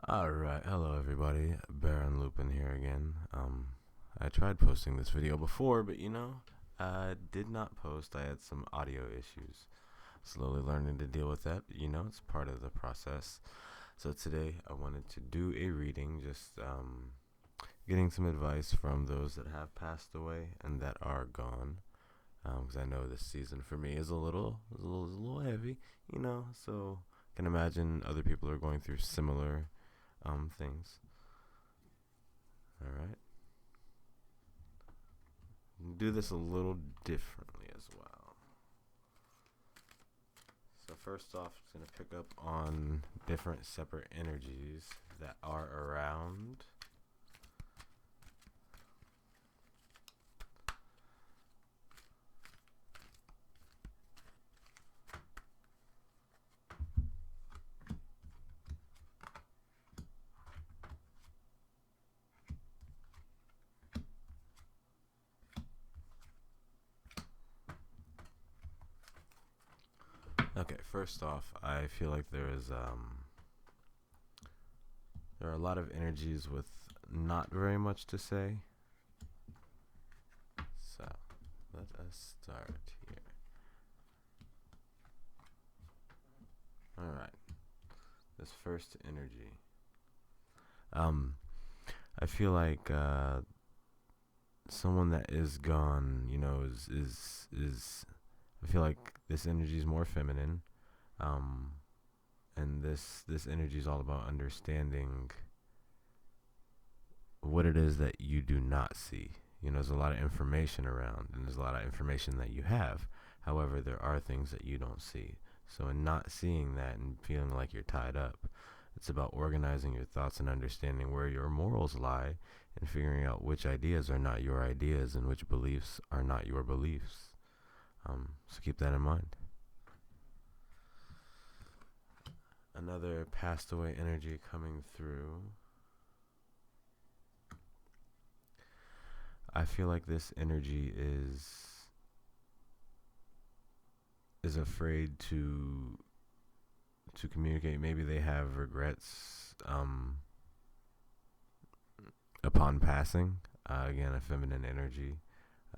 Alright, hello everybody. Baron Lupin here again. I tried posting this video before, but I did not post. I had some audio issues. Slowly learning to deal with that. It's part of the process. So today I wanted to do a reading, just getting some advice from those that have passed away and that are gone. Because I know this season for me is a little heavy, so I can imagine other people are going through similar things. All right. Do this a little differently as well. So first off, it's going to pick up on different separate energies that are around. Okay, first off, I feel like there are a lot of energies with not very much to say. So, let us start here. Alright. This first energy. I feel like someone that is gone, is I feel like this energy is more feminine, and this energy is all about understanding what it is that you do not see. There's a lot of information around, and there's a lot of information that you have. However, there are things that you don't see. So in not seeing that and feeling like you're tied up, it's about organizing your thoughts and understanding where your morals lie and figuring out which ideas are not your ideas and which beliefs are not your beliefs. So keep that in mind. Another passed away energy coming through. I feel like this energy is afraid to communicate. Maybe they have regrets upon passing. Again, a feminine energy.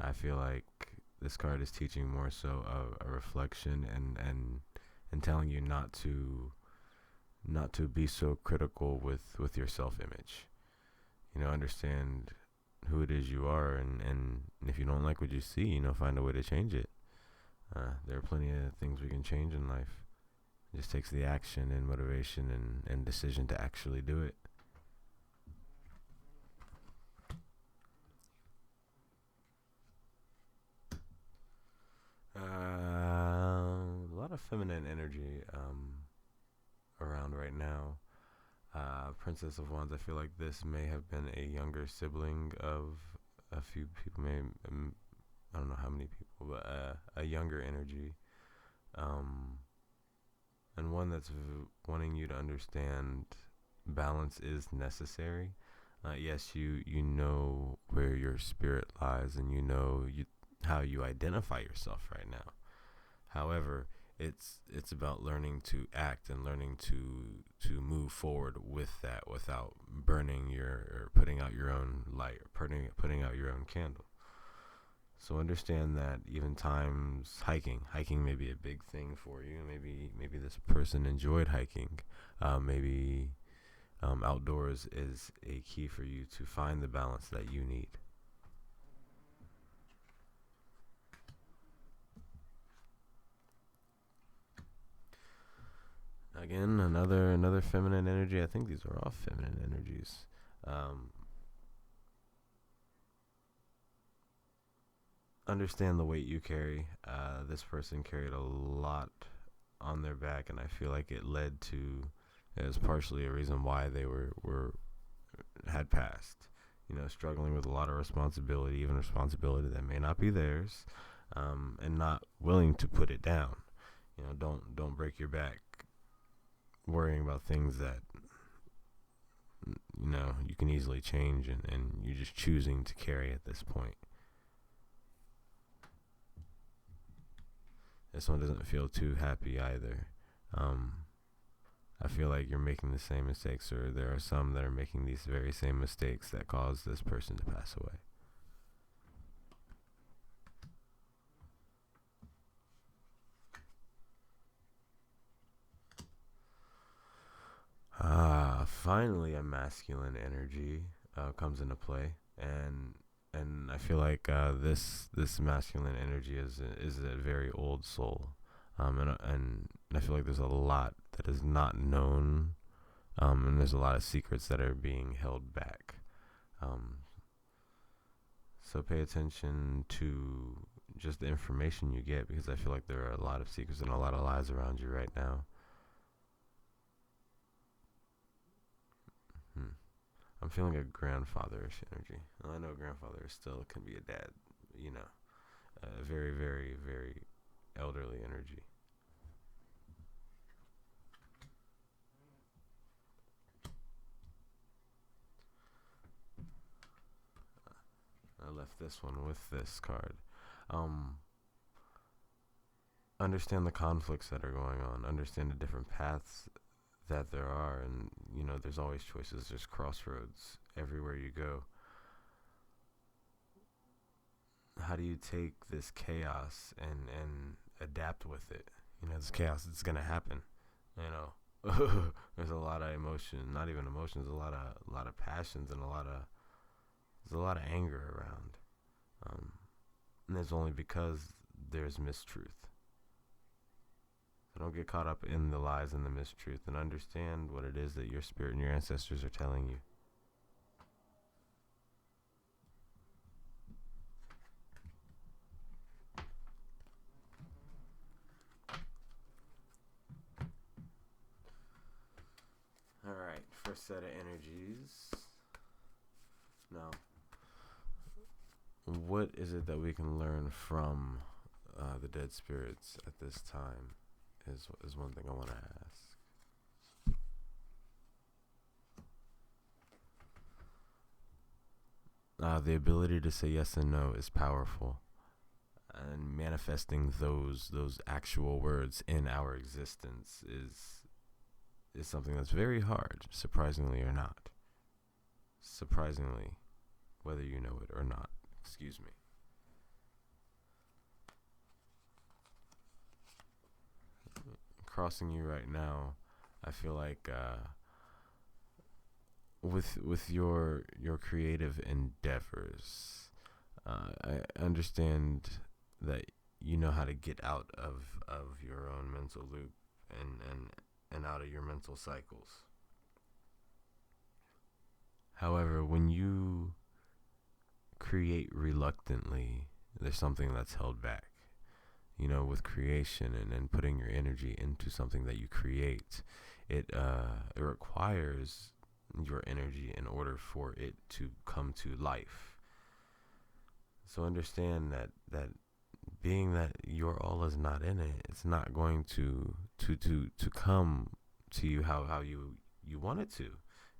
I feel like this card is teaching more so a reflection and telling you not to be so critical with your self-image. Understand who it is you are, and if you don't like what you see, find a way to change it. There are plenty of things we can change in life. It just takes the action and motivation and decision to actually do it. A lot of feminine energy around right now. Princess of Wands, I feel like this may have been a younger sibling of a few people, I don't know how many people, but a younger energy. And one that's wanting you to understand balance is necessary. Yes, you know where your spirit lies, and how you identify yourself right now. However, it's about learning to act and learning to move forward with that without putting out your own light, or putting out your own candle. So understand that even times hiking may be a big thing for you. Maybe this person enjoyed hiking. Maybe outdoors is a key for you to find the balance that you need. Again, another feminine energy. I think these are all feminine energies. Understand the weight you carry. This person carried a lot on their back, and I feel like it was partially a reason why they had passed. Struggling with a lot of responsibility, even responsibility that may not be theirs, and not willing to put it down. Don't break your back worrying about things that you can easily change, and you're just choosing to carry at this point. This one doesn't feel too happy either. I feel like you're making the same mistakes, or there are some that are making these very same mistakes that caused this person to pass away. Finally, a masculine energy comes into play, and I feel like this masculine energy is a very old soul, and I feel like there's a lot that is not known, and there's a lot of secrets that are being held back. Um, so pay attention to just the information you get, because I feel like there are a lot of secrets and a lot of lies around you right now. I'm feeling a grandfatherish energy. Well, I know grandfather still can be a dad, you know, a very, very, very elderly energy. I left this one with this card. Um, Understand the conflicts that are going on. Understand the different paths that there are, and there's always choices. There's crossroads everywhere you go. How do you take this chaos and adapt with it? This chaos, it's gonna happen. There's a lot of emotion, not even emotions, a lot of passions, and there's a lot of anger around. And it's only because there's mistruth. So don't get caught up in the lies and the mistruth, and understand what it is that your spirit and your ancestors are telling you. Alright, first set of energies. Now, what is it that we can learn from the dead spirits at this time is one thing I want to ask. The ability to say yes and no is powerful, and manifesting those actual words in our existence is something that's very hard, surprisingly or not. Surprisingly, whether you know it or not. Excuse me. Crossing you right now, I feel like with your creative endeavors, I understand that you know how to get out of your own mental loop and out of your mental cycles. However, when you create reluctantly, there's something that's held back. With creation and putting your energy into something that you create, it requires your energy in order for it to come to life. So understand that being that your all is not in it, it's not going to come to you how you want it to.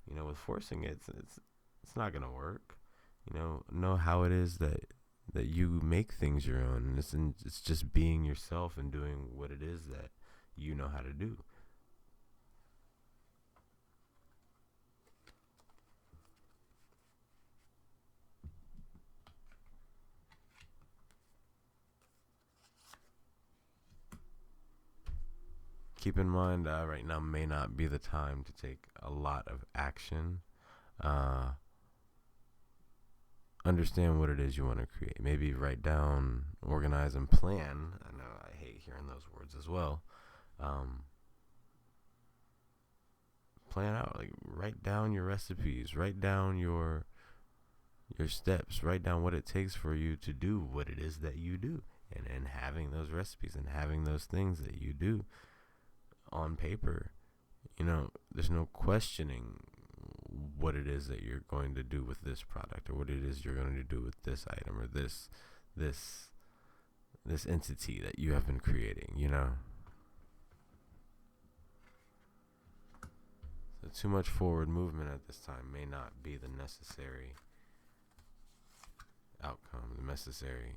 With forcing it, it's not gonna work. Know how it is that you make things your own, and it's just being yourself and doing what it is that you know how to do. Keep in mind, right now may not be the time to take a lot of action. Understand what it is you want to create. Maybe write down, organize, and plan. I know I hate hearing those words as well. Plan out, like write down your recipes, write down your steps, write down what it takes for you to do what it is that you do, and having those recipes and having those things that you do on paper. There's no questioning what it is that you're going to do with this product, or what it is you're going to do with this item, or this entity that you have been creating. So too much forward movement at this time may not be the necessary outcome, the necessary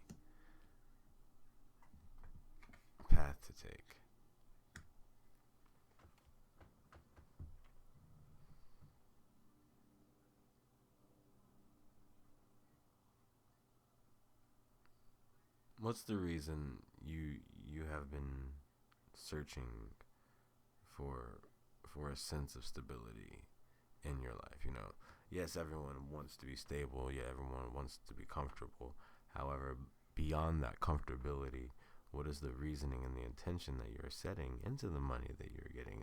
path to take. what's the reason you have been searching for a sense of stability in your life? You know, yes, everyone wants to be stable. Yeah, everyone wants to be comfortable. However, beyond that comfortability, what is the reasoning and the intention that you're setting into the money that you're getting,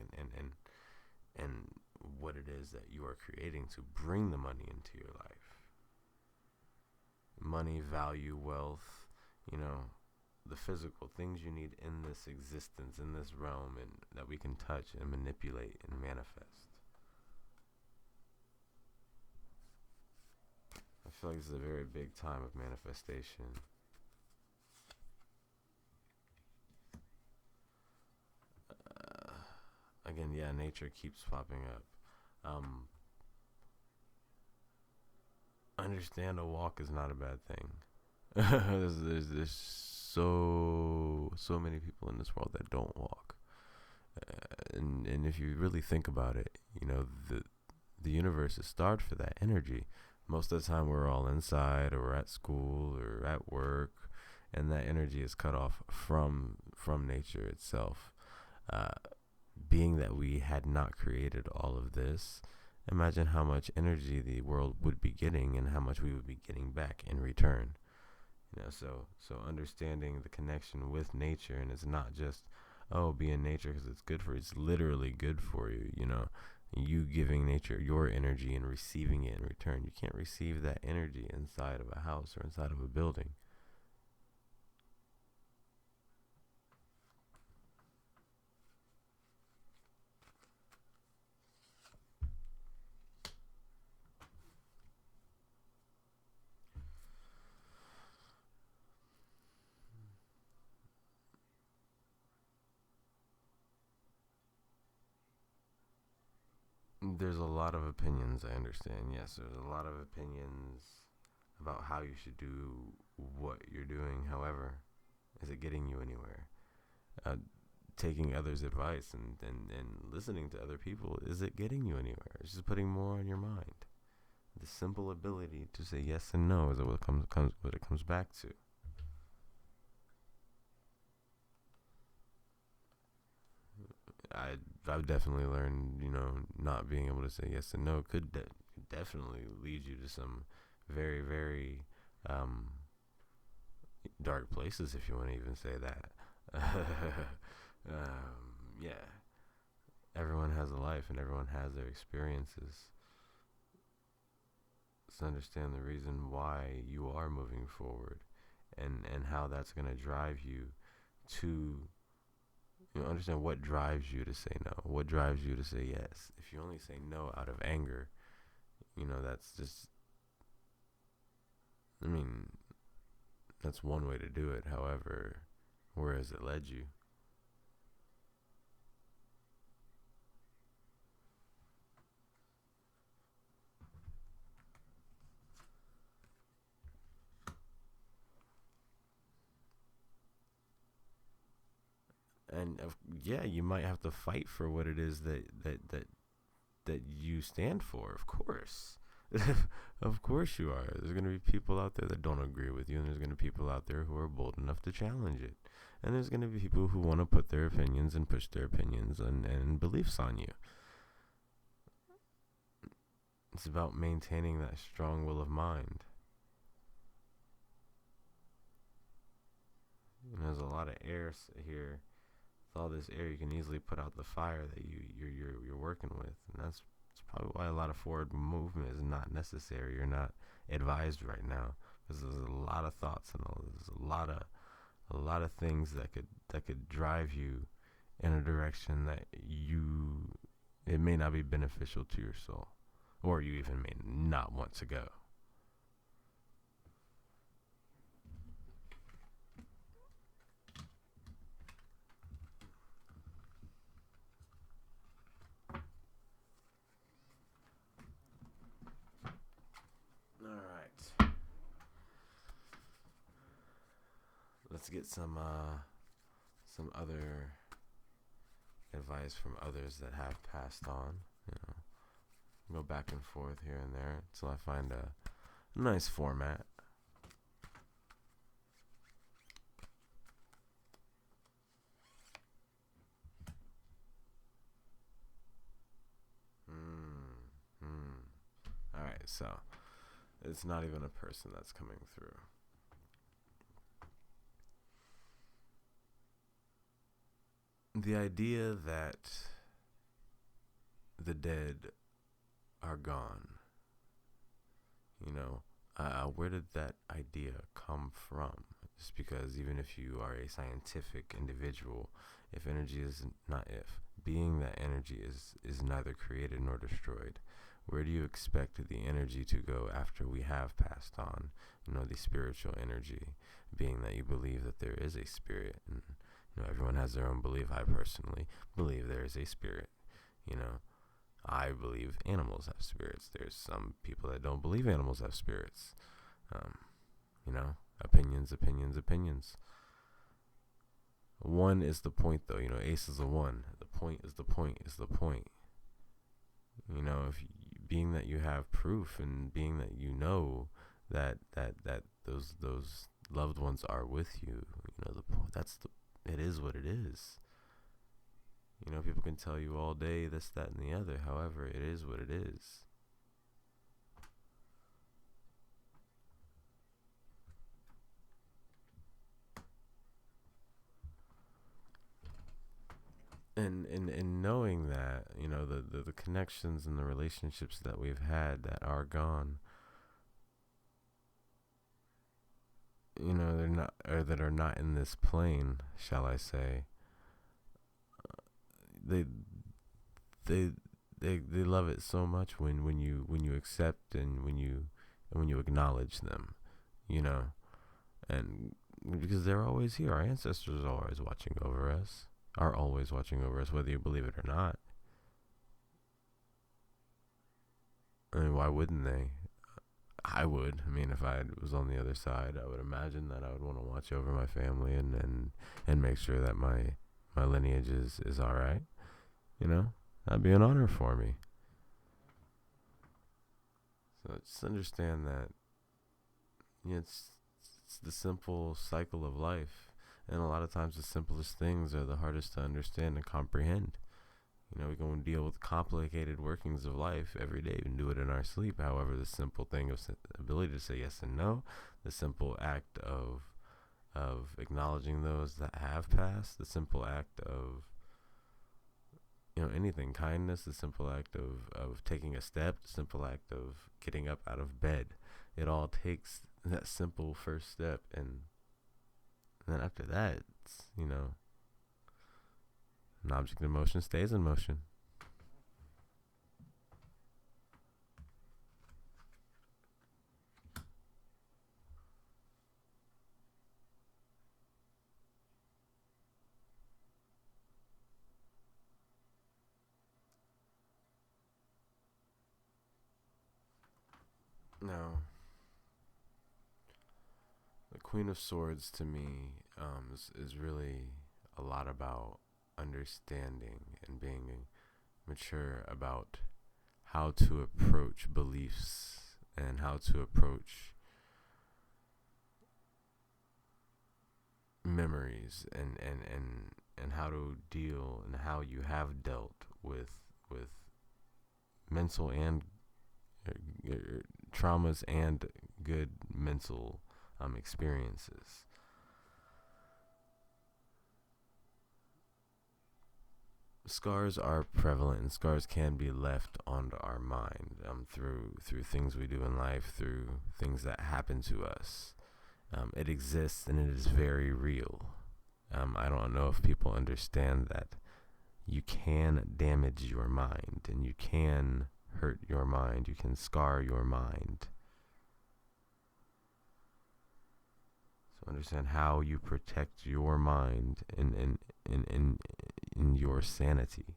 and what it is that you are creating to bring the money into your life? Money, value, wealth, you know, the physical things you need in this existence, in this realm, and that we can touch and manipulate and manifest. I feel like this is a very big time of manifestation. Again, yeah, nature keeps popping up. Understand a walk is not a bad thing. there's so many people in this world that don't walk, and if you really think about it, you know, the universe is starved for that energy. Most of the time, we're all inside, or we're at school, or at work, and that energy is cut off from nature itself. Uh, Being that we had not created all of this, imagine how much energy the world would be getting and how much we would be getting back in return. You know, so understanding the connection with nature, and it's not just, oh, be in nature because it's good for you. It's literally good for you. You know, you giving nature your energy and receiving it in return. You can't receive that energy inside of a house or inside of a building. There's a lot of opinions, I understand. Yes, there's a lot of opinions about how you should do what you're doing. However, is it getting you anywhere? Uh, Taking others' advice and listening to other people, is it getting you anywhere? It's just putting more on your mind. The simple ability to say yes and no is what it comes back to. I I've definitely learned, you know, not being able to say yes and no could definitely lead you to some very um, dark places, if you want to even say that. Yeah, everyone has a life and everyone has their experiences. So understand the reason why you are moving forward, and how that's going to drive you to, you know, understand what drives you to say no, what drives you to say yes. If you only say no out of anger, you know, that's just, I mean, that's one way to do it. However, where has it led you? And yeah, you might have to fight for what it is that you stand for. Of course, of course you are. There's gonna be people out there that don't agree with you, and there's gonna be people out there who are bold enough to challenge it. And there's gonna be people who want to put their opinions and push their opinions and beliefs on you. It's about maintaining that strong will of mind. And there's a lot of air here. With all this air, you can easily put out the fire that you're working with, and that's probably why a lot of forward movement is not necessary. You're not advised right now, because there's a lot of thoughts and there's a lot of things that could drive you in a direction that it may not be beneficial to your soul, or you even may not want to go. All right, let's get some other advice from others that have passed on. You know, go back and forth here and there until I find a nice format. So it's not even a person that's coming through. The idea that the dead are gone, where did that idea come from? Just because even if you are a scientific individual, if energy is not if, being that energy is neither created nor destroyed, where do you expect the energy to go after we have passed on? The spiritual energy, being that you believe that there is a spirit, and everyone has their own belief. I personally believe there is a spirit. I believe animals have spirits. There's some people that don't believe animals have spirits. Opinions. One is the point, though. Ace is a one. The point is the point is the point. If being that you have proof, and being that that those loved ones are with you, it is what it is. People can tell you all day this, that, and the other. However, it is what it is. And knowing that, the connections and the relationships that we've had that are gone, they're not, or that are not in this plane, shall I say, they love it so much when you accept, and when you acknowledge them, and because they're always here. Our ancestors are always watching over us, whether you believe it or not. I mean, why wouldn't they? I would. I mean, if I was on the other side, I would imagine that I would want to watch over my family and make sure that my lineage is all right. That'd be an honor for me. So just understand that it's the simple cycle of life, and a lot of times the simplest things are the hardest to understand and comprehend. We go and deal with complicated workings of life every day and do it in our sleep. However, the simple thing of ability to say yes and no, the simple act of acknowledging those that have passed, the simple act of anything, kindness, the simple act of taking a step, the simple act of getting up out of bed. It all takes that simple first step, and then after that, it's, an object in motion stays in motion. Now, the Queen of Swords to me is really a lot about understanding and being mature about how to approach beliefs, and how to approach memories, and how to deal, and how you have dealt with mental and traumas and good mental experiences. Scars are prevalent, and scars can be left onto our mind through things we do in life, through things that happen to us. It exists, and it is very real. I don't know if people understand that you can damage your mind, and you can hurt your mind, you can scar your mind. So understand how you protect your mind in your sanity.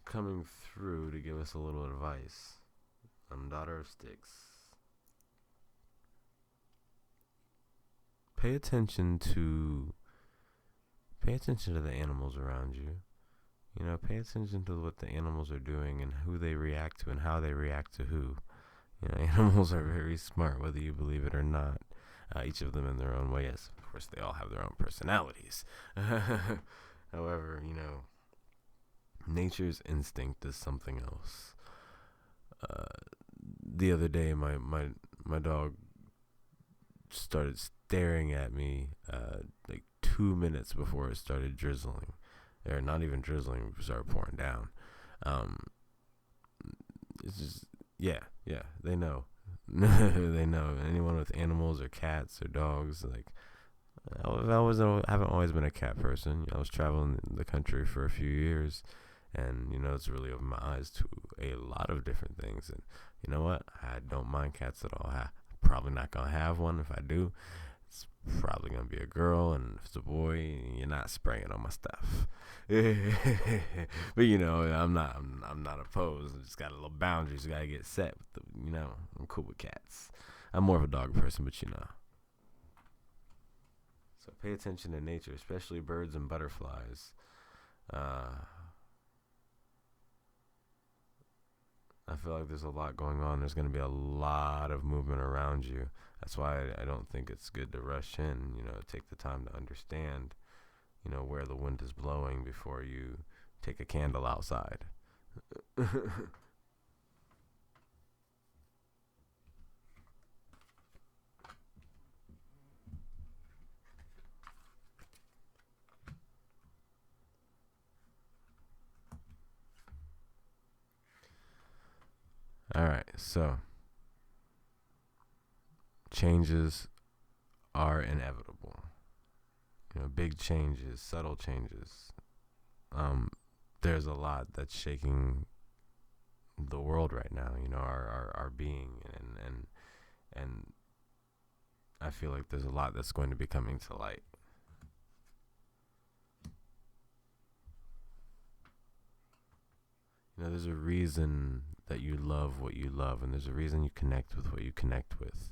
Coming through to give us a little advice. Daughter of Sticks. Pay attention to the animals around you. Pay attention to what the animals are doing, and who they react to, and how they react to who. Animals are very smart, whether you believe it or not. each of them in their own way. Yes, of course, they all have their own personalities. However, nature's instinct is something else. The other day, my dog started staring at me like 2 minutes before it started drizzling. Or not even drizzling, it started pouring down. It's just, yeah, they know. They know. Anyone with animals or cats or dogs, like, I haven't always been a cat person. I was traveling the country for a few years, and it's really opened my eyes to a lot of different things. And you know what? I don't mind cats at all. I'm probably not gonna have one. If I do, it's probably gonna be a girl, and if it's a boy, you're not spraying on my stuff. But I'm not opposed. I just got a little boundaries. Gotta get set. I'm cool with cats. I'm more of a dog person, but So pay attention to nature, especially birds and butterflies. I feel like there's a lot going on. There's going to be a lot of movement around you. That's why I don't think it's good to rush in. Take the time to understand, where the wind is blowing before you take a candle outside. All right, so changes are inevitable. Big changes, subtle changes. There's a lot that's shaking the world right now. Our being, and I feel like there's a lot that's going to be coming to light. There's a reason that you love what you love, and there's a reason you connect with what you connect with.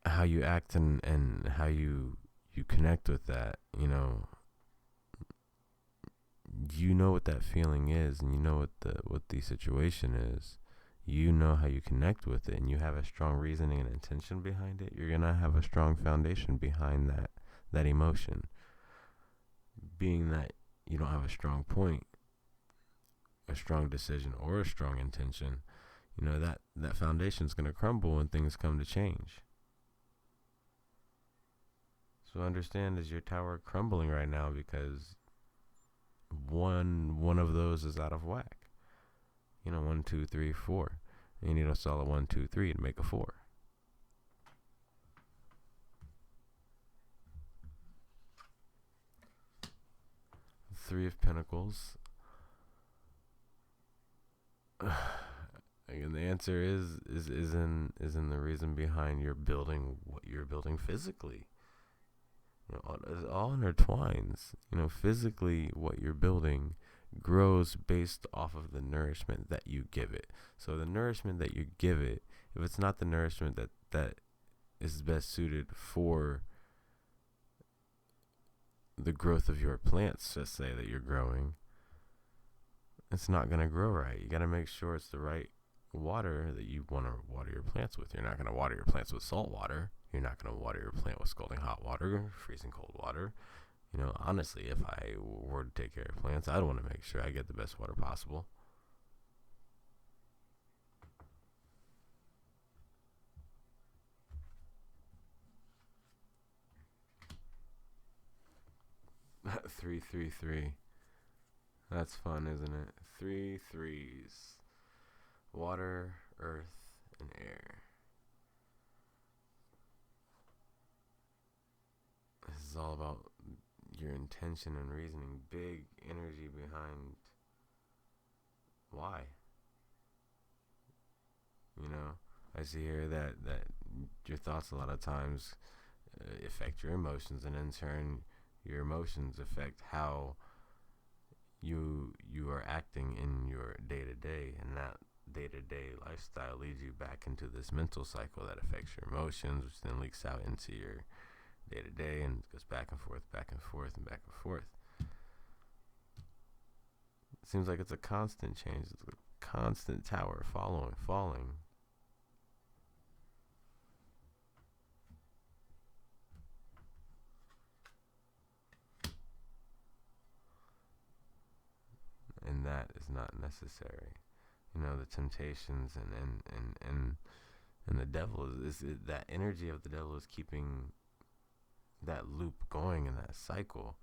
How you act and how you connect with that, you know what that feeling is, and you know what the situation is. You know how you connect with it, and you have a strong reasoning and intention behind it. You're gonna have a strong foundation behind that emotion. Being that you don't have a strong point, a strong decision, or a strong intention, that foundation's gonna crumble when things come to change. So understand, is your tower crumbling right now because one of those is out of whack? 1, 2, 3, 4. And you need a solid 1, 2, 3 to make a 4. Three of Pentacles. Again, the answer is in the reason behind your building, what you're building physically. It all intertwines. Physically, what you're building grows based off of the nourishment that you give it. So the nourishment that you give it, if it's not the nourishment that is best suited for the growth of your plants, just say that you're growing, it's not going to grow right. You got to make sure it's the right water that you want to water your plants with. You're not going to water your plants with salt water. You're not going to water your plant with scalding hot water, freezing cold water. Honestly, if I were to take care of plants, I'd want to make sure I get the best water possible. Three, 3, 3. That's fun, isn't it? 3 threes. Water, earth, and air. This is all about your intention and reasoning. Big energy behind why. I see here that your thoughts a lot of times affect your emotions, and in turn your emotions affect how you are acting in your day-to-day, and that day-to-day lifestyle leads you back into this mental cycle that affects your emotions, which then leaks out into your day-to-day and goes back and forth, back and forth, and back and forth. It seems like it's a constant change. It's a constant tower falling. not necessary. The temptations and the devil is that energy of the devil is keeping that loop going in that cycle.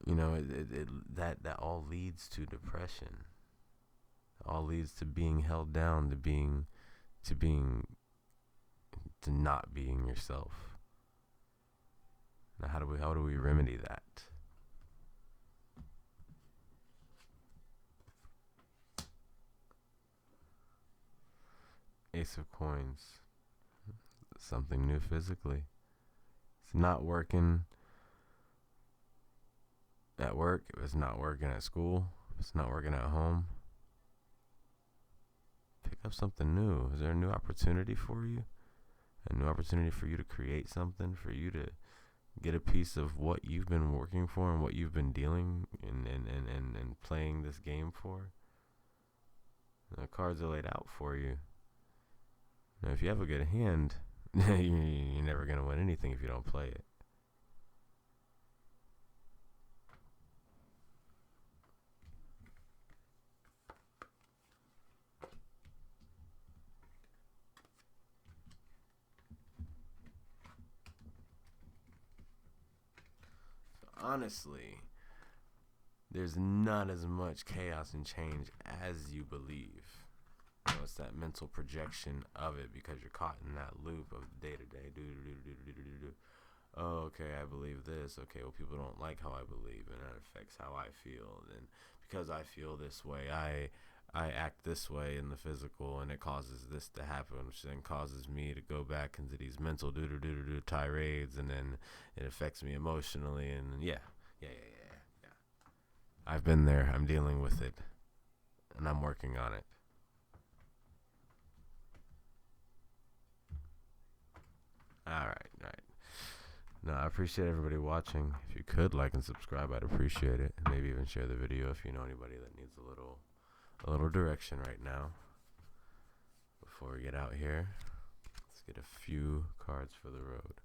That all leads to depression. All leads to being held down, to not being yourself. Now, how do we remedy that? Ace of Coins. Something new physically. It's not working at work. If it's not working at school, if it's not working at home, pick up something new. Is there a new opportunity for you? A new opportunity for you to create something, for you to get a piece of what you've been working for and what you've been dealing and playing this game for? The cards are laid out for you. Now, if you have a good hand, you're never going to win anything if you don't play it. Honestly, there's not as much chaos and change as you believe. It's that mental projection of it, because you're caught in that loop of day to day. Oh, okay, I believe this. Okay, well, people don't like how I believe, and that affects how I feel. And because I feel this way, I act this way in the physical, and it causes this to happen, which then causes me to go back into these mental tirades, and then it affects me emotionally. And yeah. I've been there. I'm dealing with it, and I'm working on it. All right. No, I appreciate everybody watching. If you could like and subscribe, I'd appreciate it. And maybe even share the video if you know anybody that needs a little direction right now. Before we get out here, let's get a few cards for the road.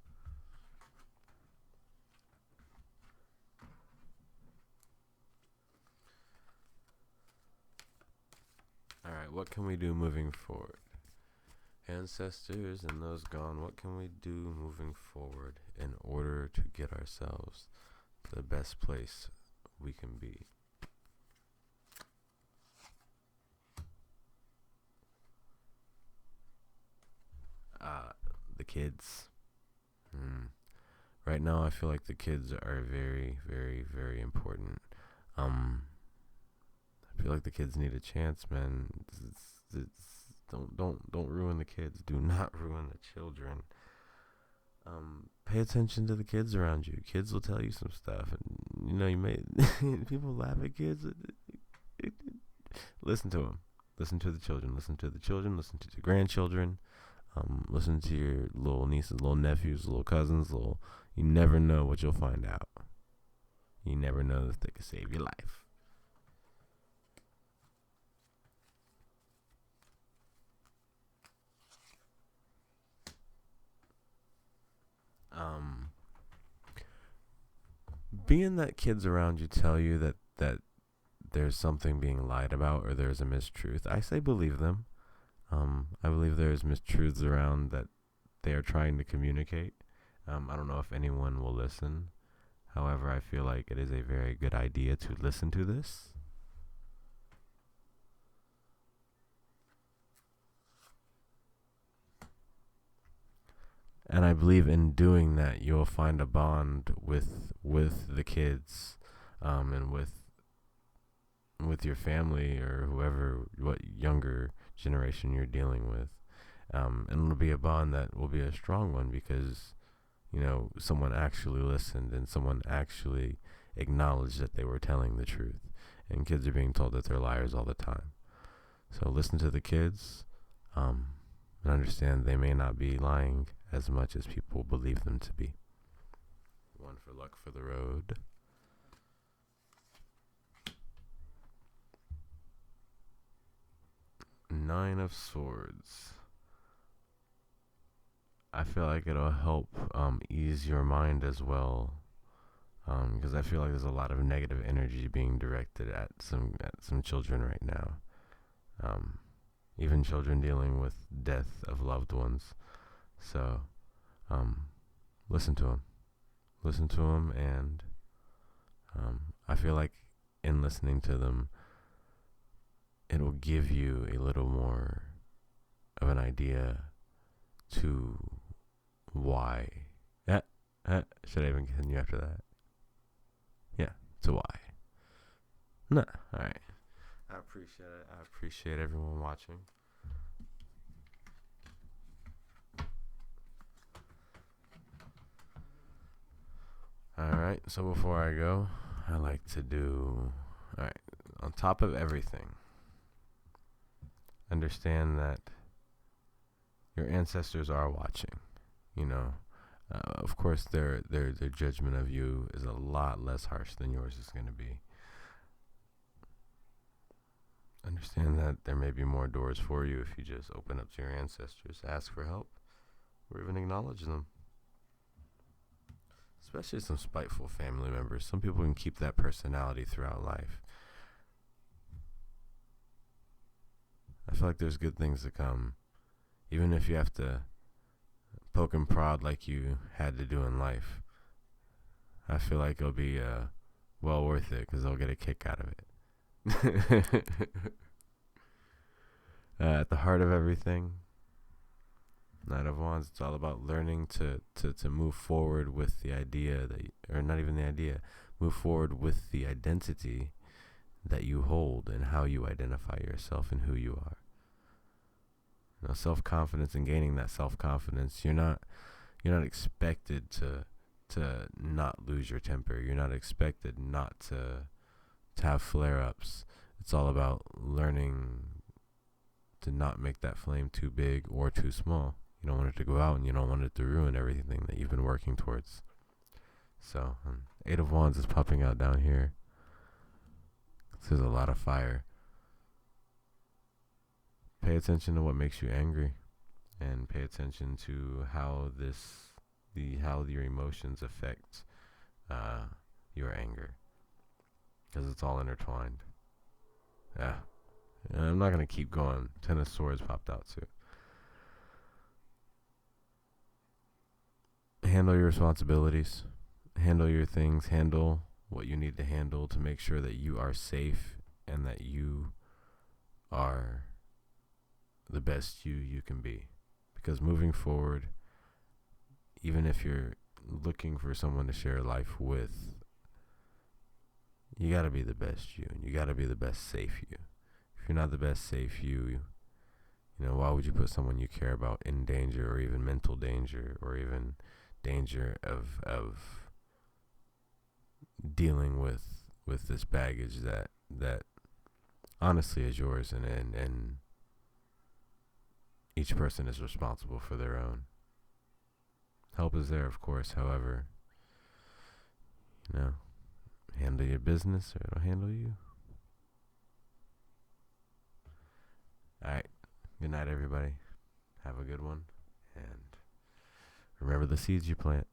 All right, what can we do moving forward? Ancestors and those gone, what can we do moving forward in order to get ourselves to the best place we can be? The kids. Right now, I feel like the kids are very, very, very important. I feel like the kids need a chance, man. Don't ruin the kids. Do not ruin the children. Pay attention to the kids around you. Kids will tell you some stuff, and you may people laugh at kids. Listen to them. Listen to the children. Listen to the children. Listen to the grandchildren. Listen to your little nieces, little nephews, little cousins. You never know what you'll find out. You never know if they could save your life. Being that kids around you tell you that there's something being lied about or there's a mistruth, I say believe them. I believe there's mistruths around that they are trying to communicate. I don't know if anyone will listen. However, I feel like it is a very good idea to listen to this. And I believe in doing that, you'll find a bond with the kids, and with your family or whoever, what younger generation you're dealing with. And it'll be a bond that will be a strong one because, someone actually listened and someone actually acknowledged that they were telling the truth. And kids are being told that they're liars all the time. So listen to the kids, and understand they may not be lying as much as people believe them to be. One for luck for the road. Nine of Swords. I feel like it'll help ease your mind as well. because I feel like there's a lot of negative energy being directed at some children right now. Um, Even children dealing with death of loved ones. So, um, listen to them. Listen to them, and I feel like in listening to them, it'll give you a little more of an idea to why. Should I even continue after that? Yeah, to why. Nah, alright. I appreciate it. I appreciate everyone watching. Alright, so before I go, I like to do. Alright, on top of everything, understand that your ancestors are watching. You know, of course, their judgment of you is a lot less harsh than yours is going to be. Understand that there may be more doors for you if you just open up to your ancestors, ask for help, or even acknowledge them. Especially some spiteful family members. Some people can keep that personality throughout life. I feel like there's good things to come, even if you have to poke and prod like you had to do in life. I feel like it'll be well worth it because they'll get a kick out of it. At the heart of everything, Knight of Wands, it's all about learning to move forward with the idea that, or not even the idea, move forward with the identity that you hold and how you identify yourself and who you are. You know, self-confidence, and gaining that self-confidence, you're not expected to not lose your temper. You're not expected not to have flare-ups. It's all about learning to not make that flame too big or too small. You don't want it to go out, and you don't want it to ruin everything that you've been working towards. So, Eight of Wands is popping out down here. This is a lot of fire. Pay attention to what makes you angry, and pay attention to how your emotions affect your anger, because it's all intertwined. Yeah. And I'm not going to keep going. Ten of Swords popped out too. Handle your responsibilities. Handle your things. Handle what you need to handle to make sure that you are safe and that you are the best you can be. Because moving forward, even if you're looking for someone to share life with, you got to be the best you. And you got to be the best safe you. If you're not the best safe you know, why would you put someone you care about in danger, or even mental danger, or even danger of dealing with this baggage that honestly is yours, and each person is responsible for their own. Help is there, of course. However, you know, handle your business or it'll handle you. Alright, good night, everybody. Have a good one, and remember the seeds you plant.